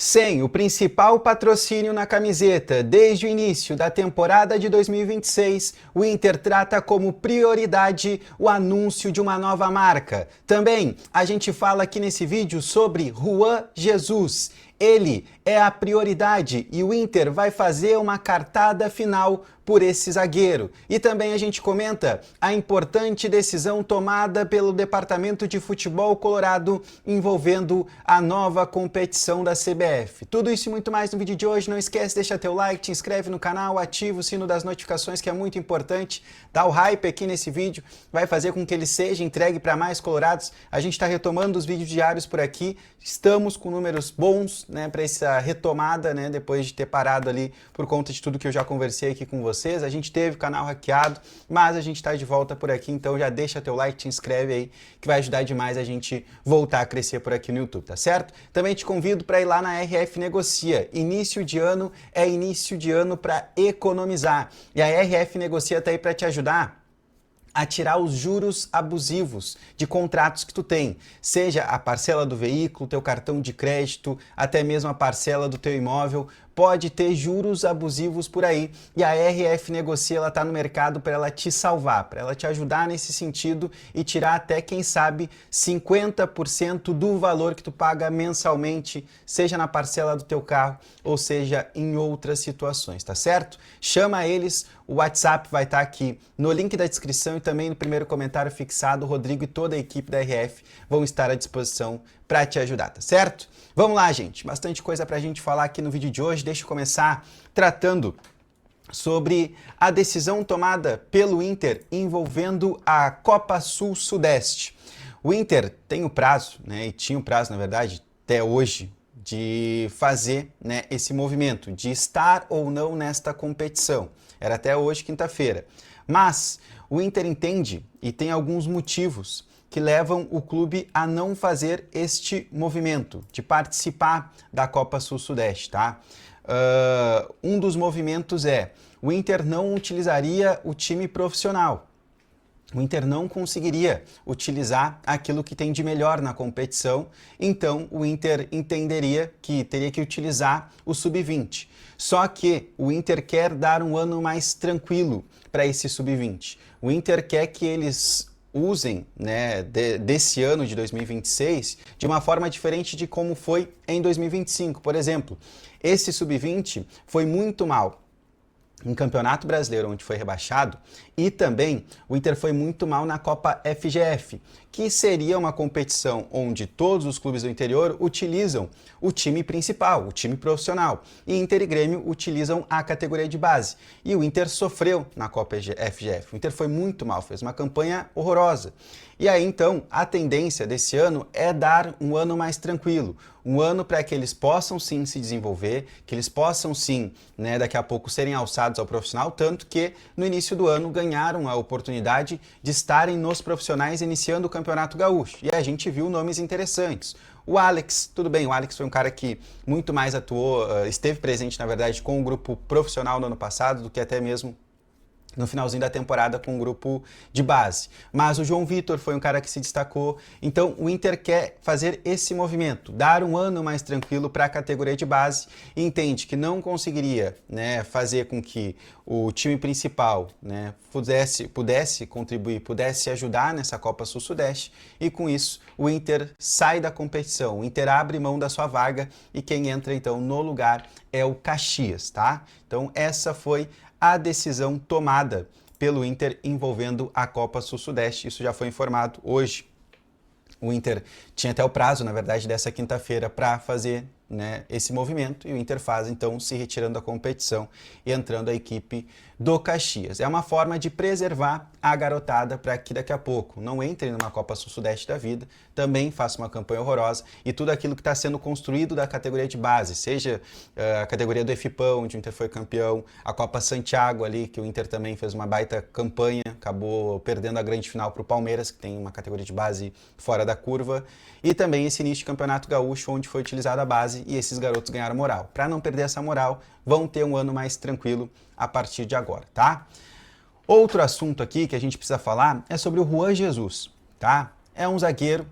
Sem o principal patrocínio na camiseta desde o início da temporada de 2026, o Inter trata como prioridade o anúncio de uma nova marca. Também a gente fala aqui nesse vídeo sobre Juan Jesus. Ele é a prioridade e o Inter vai fazer uma cartada final por esse zagueiro. E também a gente comenta a importante decisão tomada pelo Departamento de Futebol Colorado envolvendo a nova competição da CBF. Tudo isso e muito mais no vídeo de hoje. Não esquece de deixar teu like, te inscreve no canal, ativa o sino das notificações, que é muito importante. Dá o hype aqui nesse vídeo, vai fazer com que ele seja entregue para mais colorados. A gente está retomando os vídeos diários por aqui. Estamos com números bons, né, para essa retomada, né, depois de ter parado ali por conta de tudo que eu já conversei aqui com vocês. A gente teve o canal hackeado, mas a gente está de volta por aqui, então já deixa teu like, te inscreve aí, que vai ajudar demais a gente voltar a crescer por aqui no YouTube, tá certo? Também te convido para ir lá na RF Negocia. Início de ano é início de ano para economizar. E a RF Negocia tá aí para te ajudar a tirar os juros abusivos de contratos que tu tem, seja a parcela do veículo, teu cartão de crédito, até mesmo a parcela do teu imóvel, pode ter juros abusivos por aí e a RF Negocia, ela tá no mercado para ela te salvar, para ela te ajudar nesse sentido e tirar até, quem sabe, 50% do valor que tu paga mensalmente, seja na parcela do teu carro ou seja em outras situações, tá certo? Chama eles, o WhatsApp vai estar aqui no link da descrição e também no primeiro comentário fixado. O Rodrigo e toda a equipe da RF vão estar à disposição para te ajudar, tá certo? Vamos lá, gente. Bastante coisa para a gente falar aqui no vídeo de hoje. Deixa eu começar tratando sobre a decisão tomada pelo Inter envolvendo a Copa Sul-Sudeste. O Inter tem o prazo, né, e tinha o prazo, na verdade, até hoje, de fazer, né, esse movimento, de estar ou não nesta competição. Era até hoje, quinta-feira. Mas o Inter entende e tem alguns motivos que levam o clube a não fazer este movimento, de participar da Copa Sul-Sudeste, tá? Um dos movimentos é o Inter não utilizaria o time profissional. O Inter não conseguiria utilizar aquilo que tem de melhor na competição, então o Inter entenderia que teria que utilizar o sub-20. Só que o Inter quer dar um ano mais tranquilo para esse sub-20. O Inter quer que eles usem, né, desse ano de 2026 de uma forma diferente de como foi em 2025. Por exemplo, esse sub-20 foi muito mal em Campeonato Brasileiro, onde foi rebaixado, e também o Inter foi muito mal na Copa FGF, que seria uma competição onde todos os clubes do interior utilizam o time principal, o time profissional, e Inter e Grêmio utilizam a categoria de base. E o Inter sofreu na Copa FGF. O Inter foi muito mal, fez uma campanha horrorosa. E aí, então, a tendência desse ano é dar um ano mais tranquilo, um ano para que eles possam sim se desenvolver, que eles possam sim, né, daqui a pouco serem alçados ao profissional, tanto que no início do ano ganharam a oportunidade de estarem nos profissionais iniciando o Campeonato Gaúcho. E a gente viu nomes interessantes. O Alex, tudo bem, o Alex foi um cara que muito mais atuou, esteve presente, na verdade, com o grupo profissional no ano passado do que até mesmo no finalzinho da temporada com um grupo de base. Mas o João Vitor foi um cara que se destacou. Então o Inter quer fazer esse movimento, dar um ano mais tranquilo para a categoria de base e entende que não conseguiria, né, fazer com que o time principal, né, pudesse contribuir, pudesse ajudar nessa Copa Sul-Sudeste e com isso o Inter sai da competição, o Inter abre mão da sua vaga e quem entra então no lugar é o Caxias, tá? Então essa foi a decisão tomada pelo Inter envolvendo a Copa Sul-Sudeste. Isso já foi informado hoje. O Inter tinha até o prazo, na verdade, dessa quinta-feira para fazer, né, esse movimento e o Inter faz, então, se retirando da competição e entrando a equipe do Caxias. É uma forma de preservar a garotada para que daqui a pouco não entre numa Copa Sul-Sudeste da vida, também faça uma campanha horrorosa e tudo aquilo que está sendo construído da categoria de base, seja a categoria do EFIPão, onde o Inter foi campeão, a Copa Santiago ali, que o Inter também fez uma baita campanha, acabou perdendo a grande final para o Palmeiras, que tem uma categoria de base fora da curva, e também esse início de Campeonato Gaúcho, onde foi utilizada a base e esses garotos ganharam moral. Para não perder essa moral, vão ter um ano mais tranquilo a partir de agora, tá? Outro assunto aqui que a gente precisa falar é sobre o Juan Jesus, tá? É um zagueiro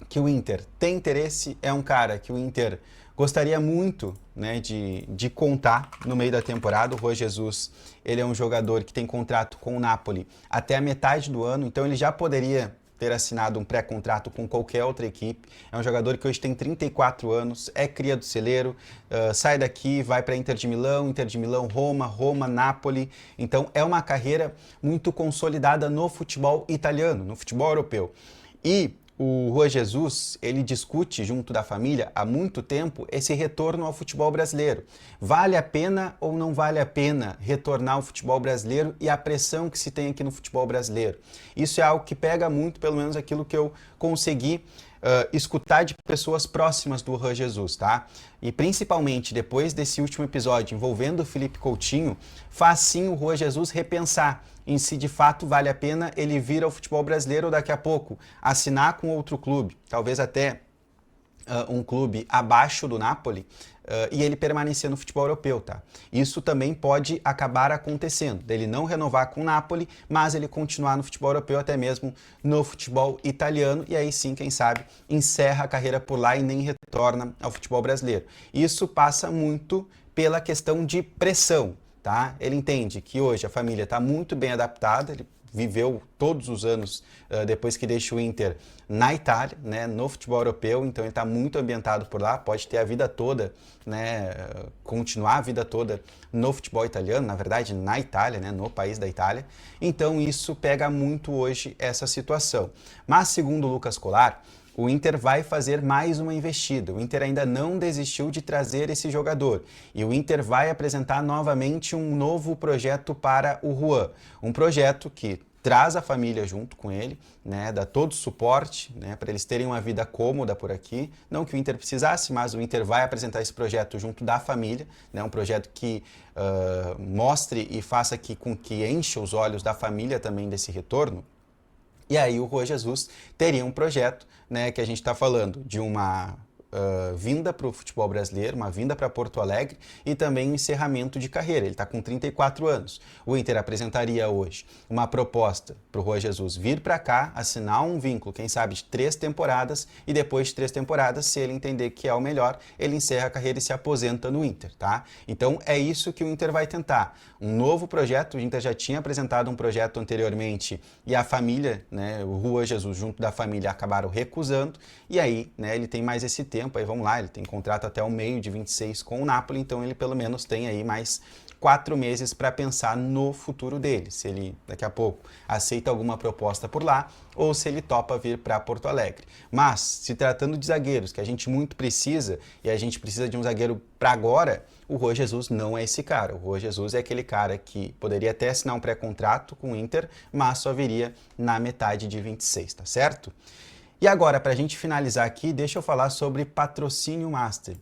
que o Inter tem interesse, é um cara que o Inter Gostaria muito, né, de contar no meio da temporada. O Juan Jesus, ele é um jogador que tem contrato com o Napoli até a metade do ano, então ele já poderia ter assinado um pré-contrato com qualquer outra equipe. É um jogador que hoje tem 34 anos, é cria do celeiro, sai daqui, vai para Inter de Milão, Roma, Napoli. Então é uma carreira muito consolidada no futebol italiano, no futebol europeu. E o Juan Jesus, ele discute junto da família há muito tempo esse retorno ao futebol brasileiro. Vale a pena ou não vale a pena retornar ao futebol brasileiro e a pressão que se tem aqui no futebol brasileiro? Isso é algo que pega muito, pelo menos aquilo que eu consegui escutar de pessoas próximas do Juan Jesus, tá? E principalmente depois desse último episódio envolvendo o Felipe Coutinho, faz sim o Juan Jesus repensar em se de fato vale a pena ele vir ao futebol brasileiro ou daqui a pouco assinar com outro clube, talvez até um clube abaixo do Napoli, e ele permanecer no futebol europeu, tá? Isso também pode acabar acontecendo, dele não renovar com o Napoli, mas ele continuar no futebol europeu, até mesmo no futebol italiano, e aí sim, quem sabe, encerra a carreira por lá e nem retorna ao futebol brasileiro. Isso passa muito pela questão de pressão, tá? Ele entende que hoje a família está muito bem adaptada, ele viveu todos os anos depois que deixa o Inter na Itália, né, no futebol europeu, então ele está muito ambientado por lá, pode ter a vida toda, né, continuar a vida toda no futebol italiano, na verdade na Itália, né, no país da Itália, então isso pega muito hoje essa situação. Mas segundo o Lucas Colar, o Inter vai fazer mais uma investida. O Inter ainda não desistiu de trazer esse jogador. E o Inter vai apresentar novamente um novo projeto para o Juan. Um projeto que traz a família junto com ele, né, dá todo o suporte, né, para eles terem uma vida cômoda por aqui. Não que o Inter precisasse, mas o Inter vai apresentar esse projeto junto da família, né, um projeto que mostre e faça com que encha os olhos da família também desse retorno. E aí o Juan Jesus teria um projeto, né, que a gente está falando de uma vinda para o futebol brasileiro, uma vinda para Porto Alegre e também um encerramento de carreira. Ele está com 34 anos. O Inter apresentaria hoje uma proposta para o Juan Jesus vir para cá, assinar um vínculo, quem sabe, de 3 temporadas e depois de 3 temporadas, se ele entender que é o melhor, ele encerra a carreira e se aposenta no Inter, tá? Então é isso que o Inter vai tentar. Um novo projeto, o Inter já tinha apresentado um projeto anteriormente e a família, né, o Juan Jesus junto da família acabaram recusando e aí, né, ele tem mais esse tempo, aí vamos lá, ele tem contrato até o meio de 26 com o Napoli, então ele pelo menos tem aí mais 4 meses para pensar no futuro dele, se ele daqui a pouco aceita alguma proposta por lá ou se ele topa vir para Porto Alegre. Mas, se tratando de zagueiros, que a gente muito precisa, e a gente precisa de um zagueiro para agora, o Juan Jesus não é esse cara. O Juan Jesus é aquele cara que poderia até assinar um pré-contrato com o Inter, mas só viria na metade de 26, tá certo? E agora, para a gente finalizar aqui, deixa eu falar sobre patrocínio master,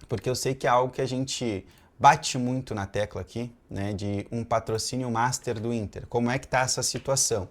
porque eu sei que é algo que a gente bate muito na tecla aqui, né, de um patrocínio master do Inter. Como é que tá essa situação?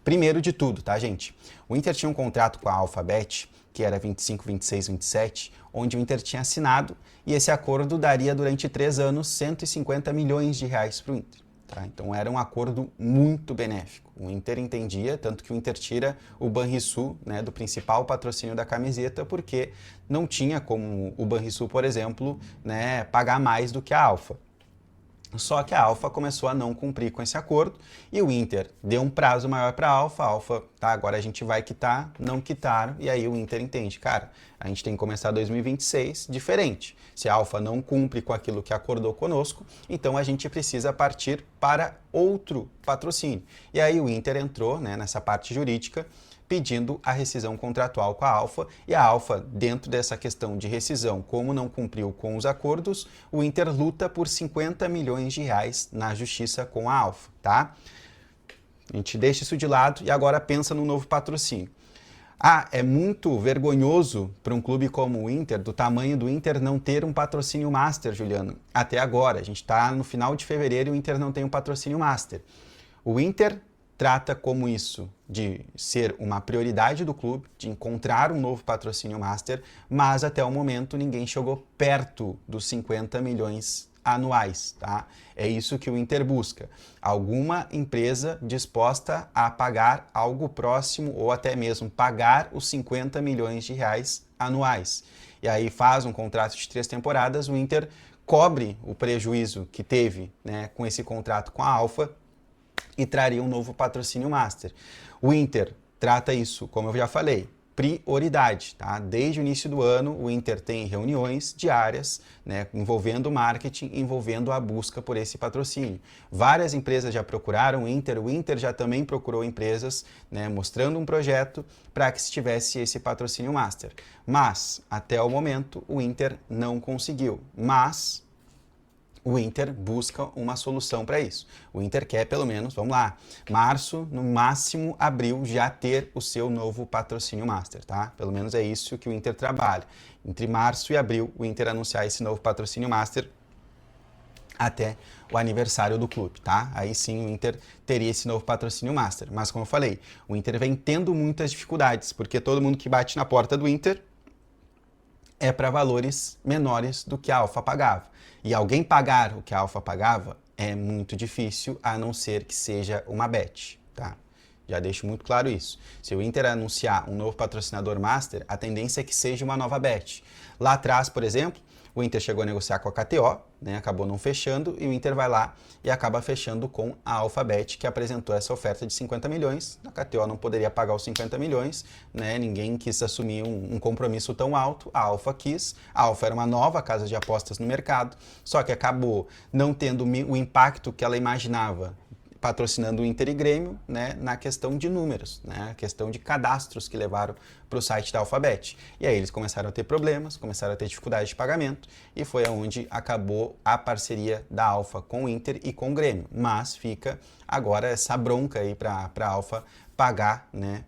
Primeiro de tudo, tá, gente? O Inter tinha um contrato com a Alphabet, que era 25, 26, 27, onde o Inter tinha assinado, e esse acordo daria durante 3 anos 150 milhões de reais para o Inter. Tá? Então era um acordo muito benéfico. O Inter entendia, tanto que o Inter tira o Banrisul, né, do principal patrocínio da camiseta, porque não tinha como o Banrisul, por exemplo, né, pagar mais do que a Alfa. Só que a Alfa começou a não cumprir com esse acordo e o Inter deu um prazo maior para a Alfa, tá, agora a gente vai quitar, não quitaram, e aí o Inter entende, cara, a gente tem que começar 2026 diferente. Se a Alfa não cumpre com aquilo que acordou conosco, então a gente precisa partir para outro patrocínio. E aí o Inter entrou, né, nessa parte jurídica, pedindo a rescisão contratual com a Alfa, e a Alfa, dentro dessa questão de rescisão, como não cumpriu com os acordos, o Inter luta por 50 milhões de reais na justiça com a Alfa, tá? A gente deixa isso de lado e agora pensa no novo patrocínio. Ah, é muito vergonhoso para um clube como o Inter, do tamanho do Inter, não ter um patrocínio master, Juliano. Até agora, a gente está no final de fevereiro e o Inter não tem um patrocínio master. O Inter trata como isso de ser uma prioridade do clube, de encontrar um novo patrocínio master, mas até o momento ninguém chegou perto dos 50 milhões anuais, tá? É isso que o Inter busca. Alguma empresa disposta a pagar algo próximo ou até mesmo pagar os 50 milhões de reais anuais. e aí faz um contrato de 3 temporadas, o Inter cobre o prejuízo que teve, né, com esse contrato com a Alfa e traria um novo patrocínio master. O Inter trata isso, como eu já falei, prioridade, tá? Desde o início do ano, o Inter tem reuniões diárias, né, envolvendo o marketing, envolvendo a busca por esse patrocínio. Várias empresas já procuraram o Inter já também procurou empresas, né, mostrando um projeto para que se tivesse esse patrocínio master. Mas, até o momento, o Inter não conseguiu. Mas o Inter busca uma solução para isso. O Inter quer, pelo menos, vamos lá, março, no máximo abril, já ter o seu novo patrocínio master, tá? Pelo menos é isso que o Inter trabalha. Entre março e abril, o Inter anunciar esse novo patrocínio master até o aniversário do clube, tá? Aí sim o Inter teria esse novo patrocínio master. Mas, como eu falei, o Inter vem tendo muitas dificuldades, porque todo mundo que bate na porta do Inter é para valores menores do que a Alfa pagava. E alguém pagar o que a Alfa pagava é muito difícil, a não ser que seja uma bet, tá? Já deixo muito claro isso. Se o Inter anunciar um novo patrocinador master, a tendência é que seja uma nova bet. Lá atrás, por exemplo, o Inter chegou a negociar com a KTO, né, acabou não fechando, e o Inter vai lá e acaba fechando com a Alphabet, que apresentou essa oferta de 50 milhões. A KTO não poderia pagar os 50 milhões, né, ninguém quis assumir um compromisso tão alto, a Alfa quis. A Alfa era uma nova casa de apostas no mercado, só que acabou não tendo o impacto que ela imaginava patrocinando o Inter e Grêmio, né, na questão de números, né, a questão de cadastros que levaram para o site da Alphabet. E aí eles começaram a ter problemas, começaram a ter dificuldade de pagamento, e foi onde acabou a parceria da Alfa com o Inter e com o Grêmio. Mas fica agora essa bronca aí para a Alfa pagar, né,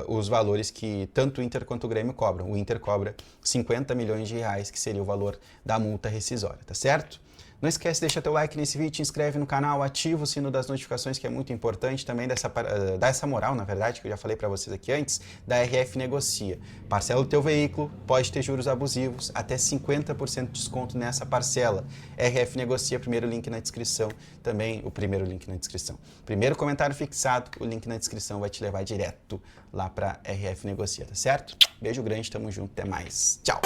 os valores que tanto o Inter quanto o Grêmio cobram. O Inter cobra 50 milhões de reais, que seria o valor da multa rescisória, tá certo? Não esquece de deixar teu like nesse vídeo, te inscreve no canal, ativa o sino das notificações, que é muito importante também, dá essa moral, na verdade, que eu já falei para vocês aqui antes, da RF Negocia. Parcela o teu veículo, pode ter juros abusivos, até 50% de desconto nessa parcela. RF Negocia, primeiro link na descrição, também o primeiro link na descrição. Primeiro comentário fixado, o link na descrição vai te levar direto lá para RF Negocia, tá certo? Beijo grande, tamo junto, até mais. Tchau!